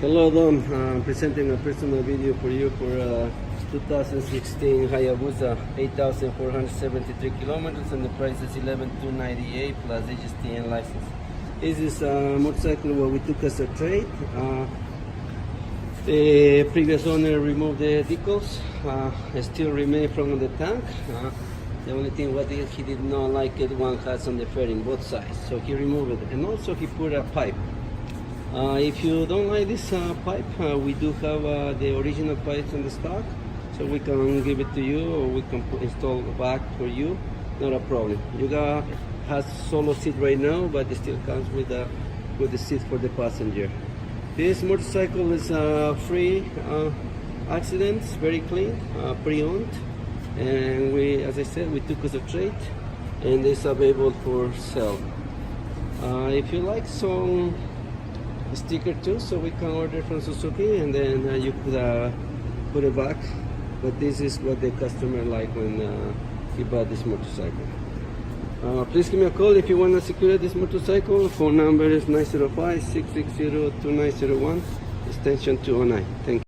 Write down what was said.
Hello Don, I'm presenting a personal video for you for 2016 Hayabusa 8,473 kilometers, and the price is 11,298 plus HST and license. This is a motorcycle what we took as a trade. The previous owner removed the decals. It still remain from the tank. The only thing what he did not like it, one has on the fairing both sides, so he removed it, and also he put a pipe. If you don't like this pipe, we do have the original pipes in the stock, so we can give it to you, or we can install back for you, not a problem. You got has solo seat right now, but it still comes with the seat for the passenger. This motorcycle is free accidents, very clean, pre-owned, and we, as I said, we took as a trade, and it's available for sale. If you like some sticker too, so we can order from Suzuki, and then you could put it back, but this is what the customer like when he bought this motorcycle. Please give me a call if you want to secure this motorcycle. Phone number is 905-660-2901, extension 209. Thank you.